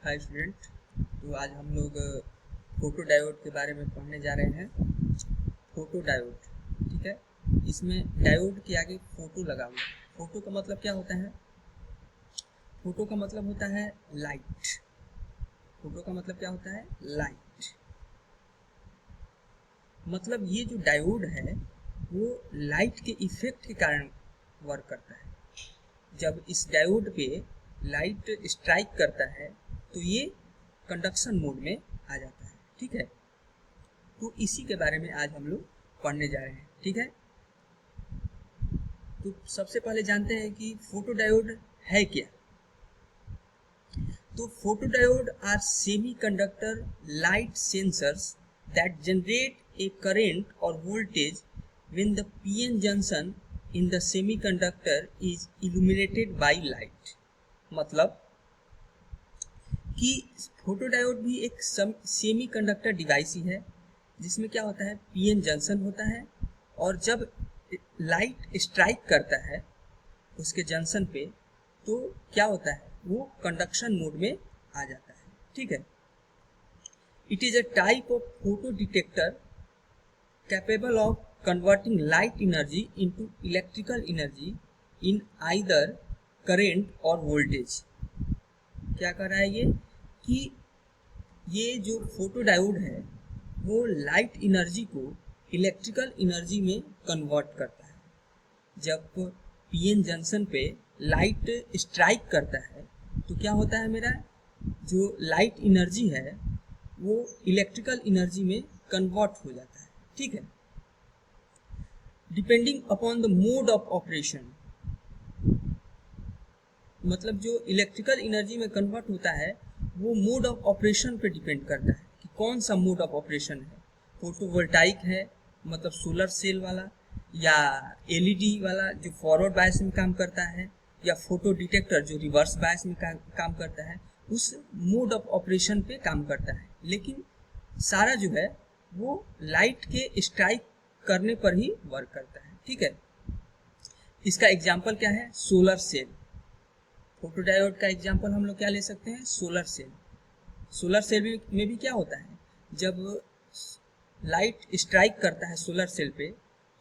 Hi student. तो आज हम लोग फोटो डायोड के बारे में पढ़ने जा रहे हैं। फोटो डायोड, ठीक है। इसमें डायोड के आगे फोटो लगा हुआ है। फोटो का मतलब क्या होता है? फोटो का मतलब होता है लाइट। फोटो का मतलब क्या होता है? लाइट। मतलब ये जो डायोड है वो लाइट के इफेक्ट के कारण वर्क करता है। जब इस डायोड पे लाइट स्ट्राइक करता है तो ये कंडक्शन मोड में आ जाता है, ठीक है। तो इसी के बारे में आज हम लोग पढ़ने जा रहे हैं, ठीक है। तो सबसे पहले जानते हैं कि फोटो डायोड है क्या। तो photo diode are semiconductor light sensors that generate a current और voltage when the PN junction in the semiconductor is illuminated by light. मतलब कि फोटो डायोड भी एक सेमीकंडक्टर डिवाइस ही है जिसमें क्या होता है, पीएन जंक्शन होता है और जब लाइट स्ट्राइक करता है उसके जंक्शन पे तो क्या होता है, वो कंडक्शन मोड में आ जाता है, ठीक है। It is a type of photo detector capable of converting light energy into electrical energy in either current और वोल्टेज। क्या कर रहा है ये कि ये जो फोटो डायोड है वो लाइट एनर्जी को इलेक्ट्रिकल एनर्जी में कन्वर्ट करता है। जब पीएन जंक्शन पे लाइट स्ट्राइक करता है तो क्या होता है, मेरा जो लाइट एनर्जी है वो इलेक्ट्रिकल एनर्जी में कन्वर्ट हो जाता है, ठीक है। Depending upon the mode of operation, मतलब जो इलेक्ट्रिकल एनर्जी में कन्वर्ट होता है वो मोड ऑफ ऑपरेशन पे डिपेंड करता है कि कौन सा मोड ऑफ ऑपरेशन है। फोटोवोल्टाइक है मतलब सोलर सेल वाला, या एलईडी वाला जो फॉरवर्ड बायस में काम करता है, या फोटो डिटेक्टर जो रिवर्स बायस में काम करता है, उस मोड ऑफ ऑपरेशन पे काम करता है। लेकिन सारा जो है वो लाइट के स्ट्राइक करने पर ही वर्क करता है, ठीक है। इसका एग्जाम्पल क्या है? Solar cell. फोटो डायोड का एग्जांपल हम लोग क्या ले सकते हैं? Solar cell. सोलर सेल में भी क्या होता है, जब लाइट स्ट्राइक करता है सोलर सेल पे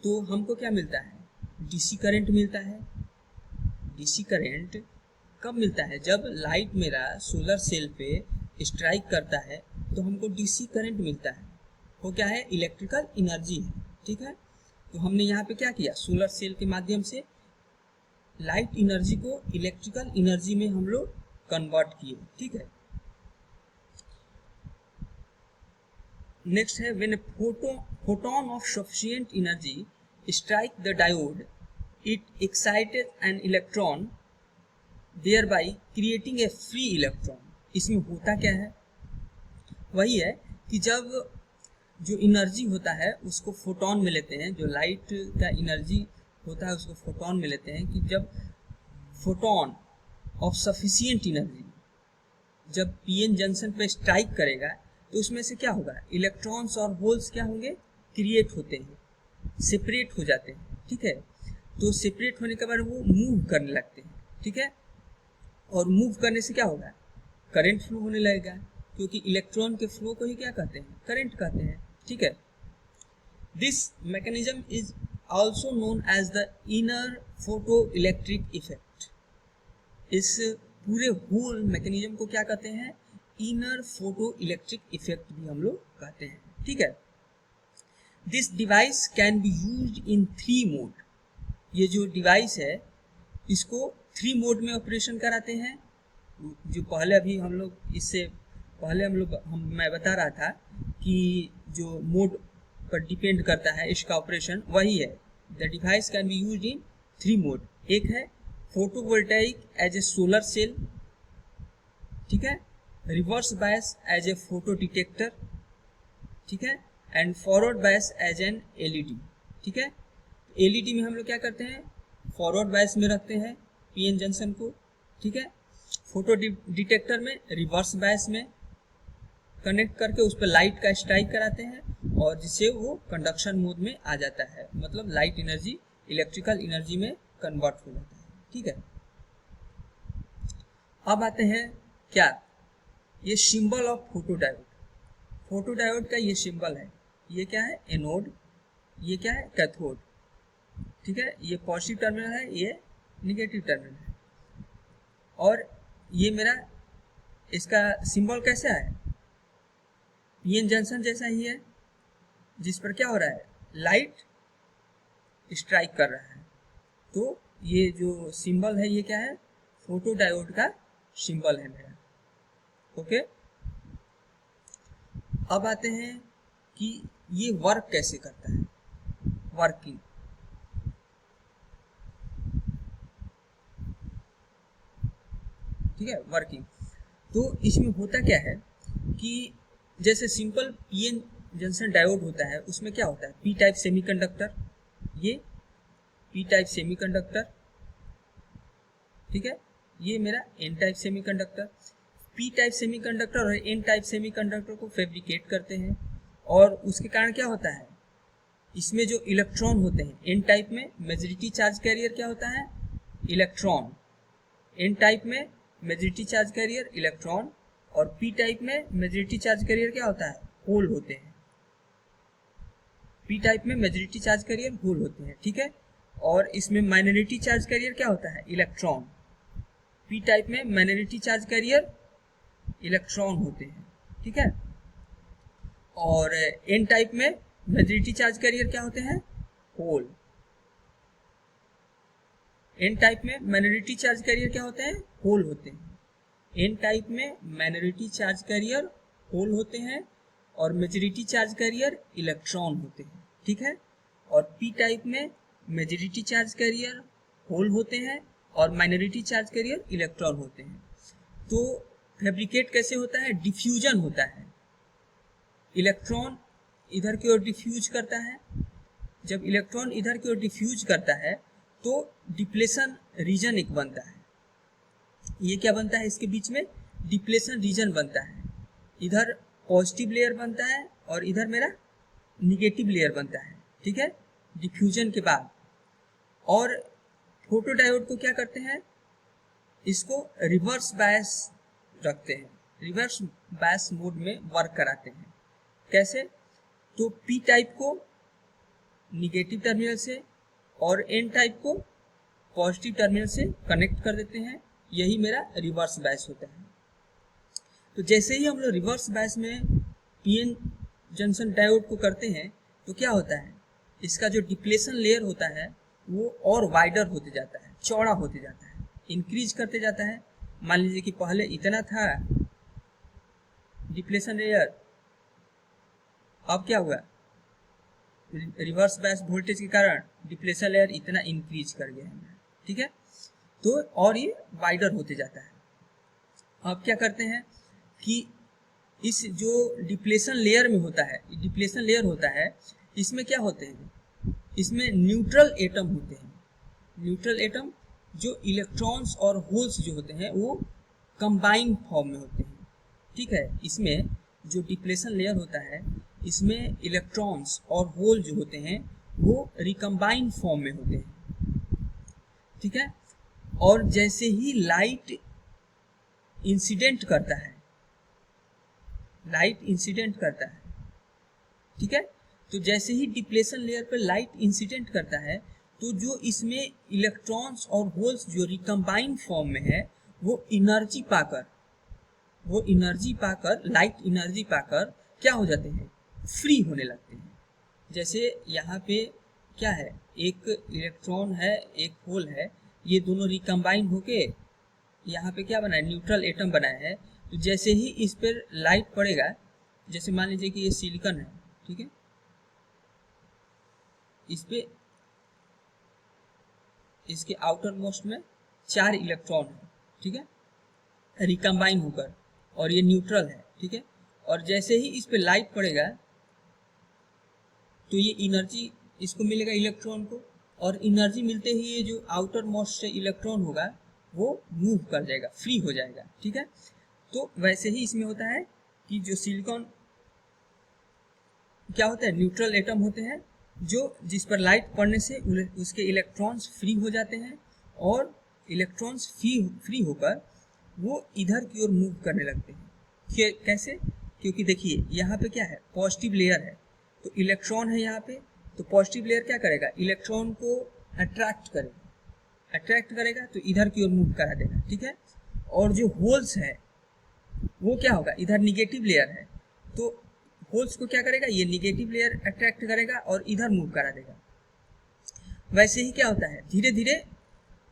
तो हमको क्या मिलता है? डीसी करंट मिलता है। डीसी करंट कब मिलता है? जब लाइट मेरा सोलर सेल पे स्ट्राइक करता है तो हमको डीसी करंट मिलता है। वो क्या है? इलेक्ट्रिकल एनर्जी है, ठीक है। तो हमने यहाँ पे क्या किया? सोलर सेल के माध्यम से लाइट एनर्जी को इलेक्ट्रिकल एनर्जी में हम लोग कन्वर्ट किए, ठीक है। नेक्स्ट है when photon of sufficient energy strike the diode it excited an electron thereby creating a free electron. इसमें होता क्या है? वही है कि जब जो एनर्जी होता है उसको फोटोन में लेते हैं, जो लाइट का एनर्जी होता है उसको फोटोन में लेते हैं, कि जब फोटोन ऑफ सफिशिएंट एनर्जी जब पीएन जंक्शन पे स्ट्राइक करेगा तो उसमें से क्या होगा? इलेक्ट्रॉन्स और होल्स क्या होंगे? क्रिएट होते हैं, सेपरेट हो जाते हैं, ठीक है। तो सेपरेट होने के बाद वो मूव करने लगते हैं, ठीक है। और मूव करने से क्या होगा? करंट फ्लो होने लगेगा, क्योंकि इलेक्ट्रॉन के फ्लो को ही क्या कहते हैं? करंट कहते हैं, ठीक है। This mechanism is also known as the inner photoelectric effect। इस पूरे होल मैकेनिज्म को क्या कहते हैं? इनर फोटो इलेक्ट्रिक इफेक्ट भी हम लोग कहते हैं, ठीक है। This device can be used in 3 mode. ये जो डिवाइस है इसको 3 मोड में ऑपरेशन कराते हैं। जो पहले अभी हम लोग इससे पहले मैं बता रहा था कि जो मोड पर डिपेंड करता है इसका ऑपरेशन, वही है। The device can be used in 3 mode. एक है photovoltaic as a solar cell, ठीक है। Reverse bias as a photo detector, ठीक है। And forward bias as an LED, ठीक है। एलईडी में हम लोग क्या करते हैं? फॉरवर्ड बायस में रखते हैं पीएन जंक्शन को, ठीक है। फोटो डिटेक्टर में रिवर्स बायस में कनेक्ट करके उस पर लाइट का स्ट्राइक कराते हैं और जिससे वो कंडक्शन मोड में आ जाता है, मतलब लाइट एनर्जी इलेक्ट्रिकल एनर्जी में कन्वर्ट हो जाता है, ठीक है। अब आते हैं क्या ये सिंबल ऑफ फोटोडायोड, फोटोडायोड का ये सिंबल है। ये क्या है? एनोड, ये क्या है? कैथोड। ठीक है, ये पॉजिटिव टर्मिनल है, ये निगेटिव टर्मिनल है। और ये मेरा इसका सिंबल कैसा है? पीएन जंक्शन जैसा ही है, जिस पर क्या हो रहा है? लाइट स्ट्राइक कर रहा है। तो ये जो सिंबल है ये क्या है? फोटोडायोड का सिंबल है मेरा। ओके, अब आते हैं कि ये वर्क कैसे करता है, वर्किंग। ठीक है, वर्किंग। तो इसमें होता क्या है कि जैसे सिंपल पीएन जंक्शन डायोड होता है, उसमें क्या होता है? पी टाइप सेमीकंडक्टर, ये पी टाइप सेमीकंडक्टर, ठीक है, ये मेरा N type semiconductor. P type semiconductor और एन टाइप सेमीकंडक्टर को फैब्रिकेट करते हैं, और उसके कारण क्या होता है? इसमें जो इलेक्ट्रॉन होते हैं, एन टाइप में मेजॉरिटी चार्ज कैरियर क्या होता है? इलेक्ट्रॉन। एन टाइप में मेजॉरिटी चार्ज कैरियर इलेक्ट्रॉन, और पी टाइप में मेजॉरिटी चार्ज कैरियर क्या होता है? होल होते हैं। पी टाइप में मेजॉरिटी चार्ज कैरियर होल होते हैं, ठीक है। और इसमें माइनॉरिटी चार्ज कैरियर क्या होता है? इलेक्ट्रॉन। पी टाइप में माइनॉरिटी चार्ज कैरियर इलेक्ट्रॉन होते हैं, ठीक है। और एन टाइप में मेजॉरिटी चार्ज कैरियर क्या होते हैं? होल। एन टाइप में माइनॉरिटी चार्ज कैरियर क्या होते हैं? होल होते हैं। एन टाइप में माइनॉरिटी चार्ज कैरियर होल होते हैं, और मेजॉरिटी चार्ज कैरियर इलेक्ट्रॉन होते हैं, ठीक है। और पी टाइप में मेजॉरिटी चार्ज कैरियर होल होते हैं, और माइनॉरिटी चार्ज कैरियर इलेक्ट्रॉन होते हैं। तो फैब्रिकेट कैसे होता है? डिफ्यूजन होता है। इलेक्ट्रॉन इधर की ओर डिफ्यूज करता है। जब इलेक्ट्रॉन इधर की ओर डिफ्यूज करता है तो डिप्लेशन रीजन एक बनता है। ये क्या बनता है? इसके बीच में डिप्लेशन रीजन बनता है। इधर पॉजिटिव लेयर बनता है और इधर मेरा निगेटिव लेयर बनता है, ठीक है, डिफ्यूजन के बाद। और फोटोडायोड को क्या करते हैं? इसको रिवर्स बायस रखते हैं, रिवर्स बायस मोड में वर्क कराते हैं। कैसे? तो पी टाइप को निगेटिव टर्मिनल से और एन टाइप को पॉजिटिव टर्मिनल से कनेक्ट कर देते हैं। यही मेरा रिवर्स बायस होता है। तो जैसे ही हम लोग रिवर्स बायस में पीएन जंक्शन डायोड को करते हैं तो क्या होता है? इसका जो डिप्लेशन लेयर होता है वो और वाइडर होते जाता है, चौड़ा होते जाता है, इंक्रीज करते जाता है। मान लीजिए कि पहले इतना था डिप्लेशन लेयर, अब क्या हुआ? रिवर्स बायस वोल्टेज के कारण डिप्लेशन लेयर इतना इंक्रीज कर गया है, ठीक है। तो और ये वाइडर होते जाता है। अब क्या करते हैं कि इस जो डिप्लेशन लेयर में होता है, डिप्लेशन लेयर होता है, इसमें क्या होते हैं? इसमें न्यूट्रल एटम होते हैं। न्यूट्रल एटम जो इलेक्ट्रॉन्स और होल्स जो होते हैं वो कंबाइंड फॉर्म में होते हैं, ठीक है। इसमें जो डिप्लेशन लेयर होता है इसमें इलेक्ट्रॉन्स और होल जो होते हैं वो रिकम्बाइंड फॉर्म में होते हैं, ठीक है। और जैसे ही लाइट इंसिडेंट करता है, लाइट इंसिडेंट करता है, ठीक है, तो जैसे ही डिप्लेशन लेयर पर लाइट इंसिडेंट करता है तो जो इसमें इलेक्ट्रॉन्स और होल्स जो रिकम्बाइंड फॉर्म में है वो एनर्जी पाकर लाइट एनर्जी पाकर क्या हो जाते हैं? फ्री होने लगते हैं। जैसे यहाँ पे क्या है? एक इलेक्ट्रॉन है, एक होल है, ये दोनों रिकम्बाइन होके यहाँ पे क्या बना है? न्यूट्रल एटम बनाया है। तो जैसे ही इस पर लाइट पड़ेगा, जैसे मान लीजिए कि ये सिलिकॉन है, ठीक है, इस पे इसके आउटर मोस्ट में 4 इलेक्ट्रॉन है, ठीक है, रिकम्बाइन होकर, और ये न्यूट्रल है, ठीक है। और जैसे ही इस पे लाइट पड़ेगा तो ये एनर्जी इसको मिलेगा इलेक्ट्रॉन को, और एनर्जी मिलते ही ये जो आउटर मोस्ट से इलेक्ट्रॉन होगा वो मूव कर जाएगा, फ्री हो जाएगा, ठीक है। तो वैसे ही इसमें होता है कि जो सिलिकॉन क्या होता है? न्यूट्रल एटम होते हैं जो जिस पर लाइट पड़ने से उसके इलेक्ट्रॉन्स फ्री हो जाते हैं, और इलेक्ट्रॉन्स फ्री होकर वो इधर की ओर मूव करने लगते हैं, कैसे? क्योंकि देखिए यहाँ पे क्या है, पॉजिटिव लेयर है, तो इलेक्ट्रॉन है यहाँ पे, तो पॉजिटिव लेयर क्या करेगा, इलेक्ट्रॉन को अट्रैक्ट करेगा तो इधर की ओर मूव करा देगा, ठीक है। और जो होल्स है वो क्या होगा, इधर निगेटिव लेयर है, तो होल्स को क्या करेगा, ये निगेटिव लेयर अट्रैक्ट करेगा और इधर मूव करा देगा। वैसे ही क्या होता है, धीरे धीरे,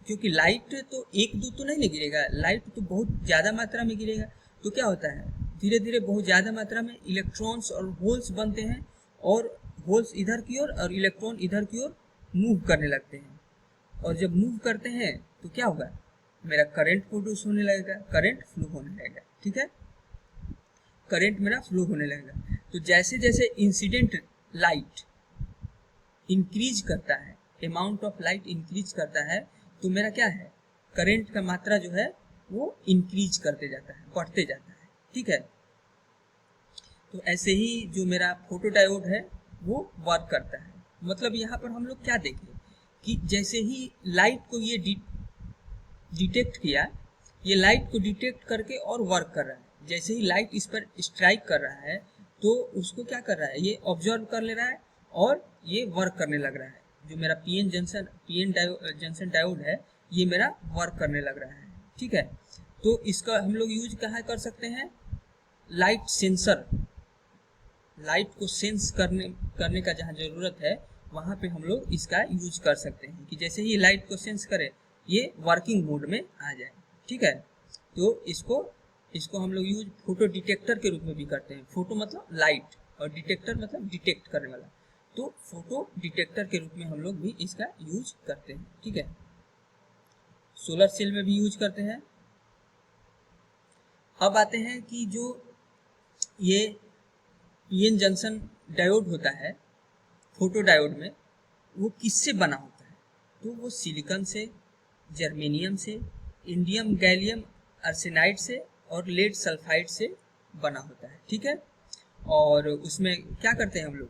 क्योंकि लाइट तो एक दो तो नहीं गिरेगा, लाइट तो बहुत ज़्यादा मात्रा में गिरेगा, तो क्या होता है, धीरे धीरे बहुत ज़्यादा मात्रा में इलेक्ट्रॉन्स और होल्स बनते हैं, और होल्स इधर की ओर और इलेक्ट्रॉन इधर की ओर मूव करने लगते हैं। और जब मूव करते हैं तो क्या होगा, मेरा करंट प्रोड्यूस होने लगेगा, करंट फ्लो होने लगेगा, ठीक है, करंट मेरा फ्लो होने लगेगा। तो जैसे जैसे इंसिडेंट लाइट इंक्रीज करता है, अमाउंट ऑफ लाइट इंक्रीज करता है, तो मेरा क्या है, करंट का मात्रा जो है वो इंक्रीज करते जाता है, बढ़ते जाता है, ठीक है। तो ऐसे ही जो मेरा फोटो डायोड है वो वर्क करता है। मतलब यहाँ पर हम लोग क्या देखें कि जैसे ही लाइट को ये डिटेक्ट किया, ये लाइट को डिटेक्ट करके और वर्क कर रहा है। जैसे ही लाइट इस पर स्ट्राइक कर रहा है तो उसको क्या कर रहा है, ये ऑब्जर्व कर ले रहा है और ये वर्क करने लग रहा है। जो मेरा पीएन जंक्शन डायोड है ये मेरा वर्क करने लग रहा है, ठीक है। तो इसका हम लोग यूज कहाँ कर सकते हैं, लाइट सेंसर, लाइट को सेंस करने का जहाँ ज़रूरत है वहाँ पे हम लोग इसका यूज कर सकते हैं कि जैसे ही लाइट को सेंस करे ये वर्किंग मोड में आ जाए, ठीक है। तो इसको हम लोग यूज फोटो डिटेक्टर के रूप में भी करते हैं। फोटो मतलब लाइट और डिटेक्टर मतलब डिटेक्ट करने वाला, तो फोटो डिटेक्टर के रूप में हम लोग भी इसका यूज करते हैं, ठीक है। सोलर सेल में भी यूज करते हैं। अब आते हैं कि जो ये पीएन जंक्शन डायोड होता है फोटो डायोड में, वो किससे बना होता है, तो वो सिलिकॉन से, जर्मेनियम से, इंडियम गैलियम आर्सेनाइड से और लेड सल्फाइड से बना होता है, ठीक है। और उसमें क्या करते हैं हम लोग,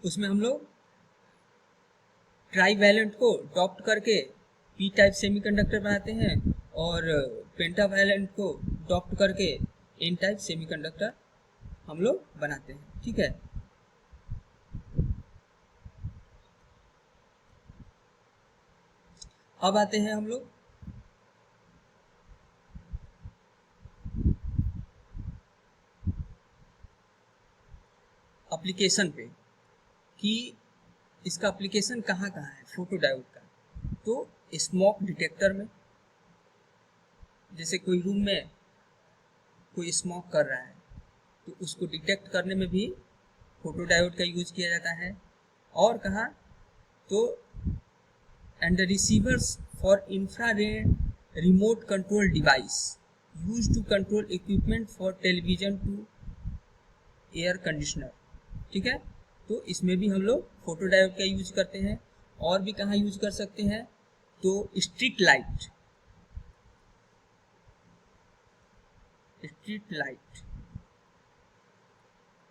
उसमें हम लोग ट्राईवैलेंट को डॉप्ट करके पी टाइप सेमीकंडक्टर बनाते हैं और पेंटावैलेंट को डॉप्ट करके एन टाइप सेमीकंडक्टर हम लोग बनाते हैं, ठीक है। अब आते हैं हम लोग एप्लीकेशन पे कि इसका एप्लीकेशन कहाँ कहाँ है फोटो डायोड का। तो स्मोक डिटेक्टर में, जैसे कोई रूम में कोई स्मोक कर रहा है तो उसको डिटेक्ट करने में भी फोटो डायोड का यूज किया जाता है। और कहाँ, तो and the receivers for infrared remote control device use to control equipment for television to air conditioner, ठीक है। तो इसमें भी हम लोग फोटो डायोड का यूज करते हैं। और भी कहाँ यूज कर सकते हैं, तो स्ट्रीट लाइट,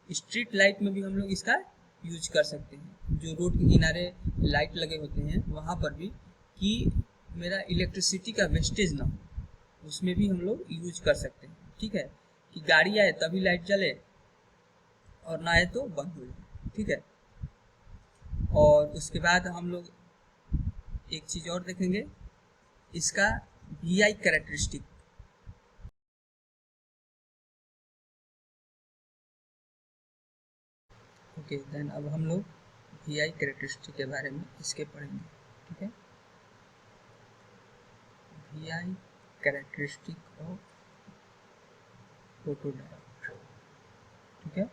स्ट्रीट लाइट में भी हम लोग इसका यूज कर सकते हैं। जो रोड के किनारे लाइट लगे होते हैं वहाँ पर भी, कि मेरा इलेक्ट्रिसिटी का वेस्टेज ना हो, उसमें भी हम लोग यूज कर सकते हैं, ठीक है। कि गाड़ी आए तभी लाइट जले और ना आए तो बंद हो जाए, ठीक है। और उसके बाद हम लोग एक चीज़ और देखेंगे, इसका VI कैरेक्टरिस्टिक। ओके देन अब हम लोग VI कैरेक्टरिस्टिक के बारे में इसके पढ़ेंगे, ठीक है। VI characteristic of photo diode, ठीक है,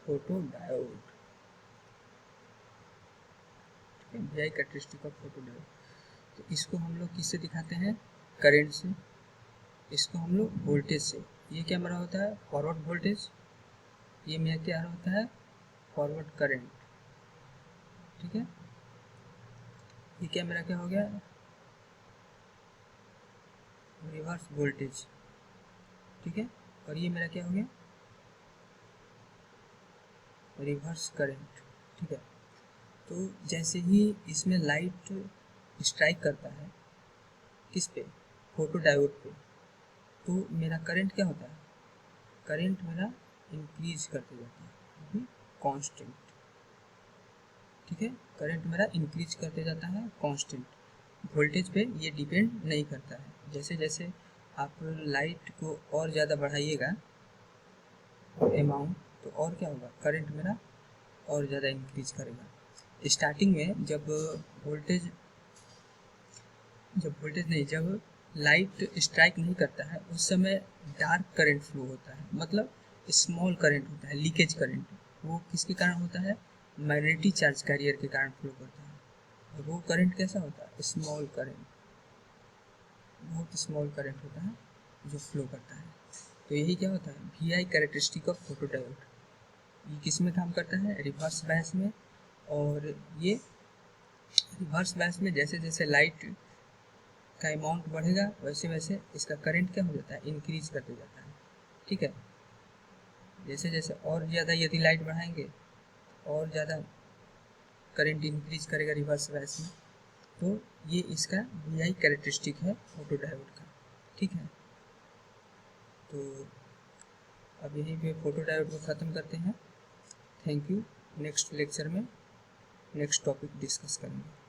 फोटो डायोड, ठीक है, VI characteristic of photo diode. तो इसको हम लोग किससे दिखाते हैं, करंट से, इसको हम लोग वोल्टेज से। ये क्या मेरा होता है, फॉरवर्ड वोल्टेज, ये मेरा क्या होता है, फॉरवर्ड करंट, ठीक है। ये क्या मेरा क्या हो गया, रिवर्स वोल्टेज, ठीक है। और ये मेरा क्या हो गया, रिवर्स करंट, ठीक है। तो जैसे ही इसमें लाइट स्ट्राइक करता है, किस पे, फोटो डायोड पे, तो मेरा करंट क्या होता है, करंट मेरा इंक्रीज करते जाता है कांस्टेंट, ठीक है, करंट मेरा इंक्रीज करते जाता है कांस्टेंट, वोल्टेज पे ये डिपेंड नहीं करता है। जैसे जैसे आप लाइट को और ज़्यादा बढ़ाइएगा अमाउंट, तो और क्या होगा, करंट मेरा और ज़्यादा इंक्रीज करेगा। स्टार्टिंग में जब वोल्टेज जब लाइट स्ट्राइक नहीं करता है उस समय डार्क करंट फ्लो होता है, मतलब स्मॉल करंट होता है, लीकेज करंट। वो किसके कारण होता है, मैग्नेटिक चार्ज कैरियर के कारण फ्लो करता है। और वो करंट कैसा होता है, स्मॉल करंट, बहुत स्मॉल करंट होता है जो फ्लो करता है। तो यही क्या होता है, V I characteristic of photodiode. ये किस में काम करता है, रिवर्स बायस में। और ये रिवर्स बायस में जैसे जैसे लाइट का अमाउंट बढ़ेगा वैसे वैसे इसका करंट क्या हो जाता है, इंक्रीज करते जाता है, ठीक है। जैसे जैसे और ज़्यादा यदि लाइट बढ़ाएंगे और ज़्यादा करंट इंक्रीज करेगा रिवर्स बायस में। तो ये इसका वी आई कैरेक्टरिस्टिक है फोटोडायोड का, ठीक है। तो अब यहीं पे फोटोडायोड को ख़त्म करते हैं। Thank you. नेक्स्ट लेक्चर में नेक्स्ट टॉपिक डिस्कस करेंगे।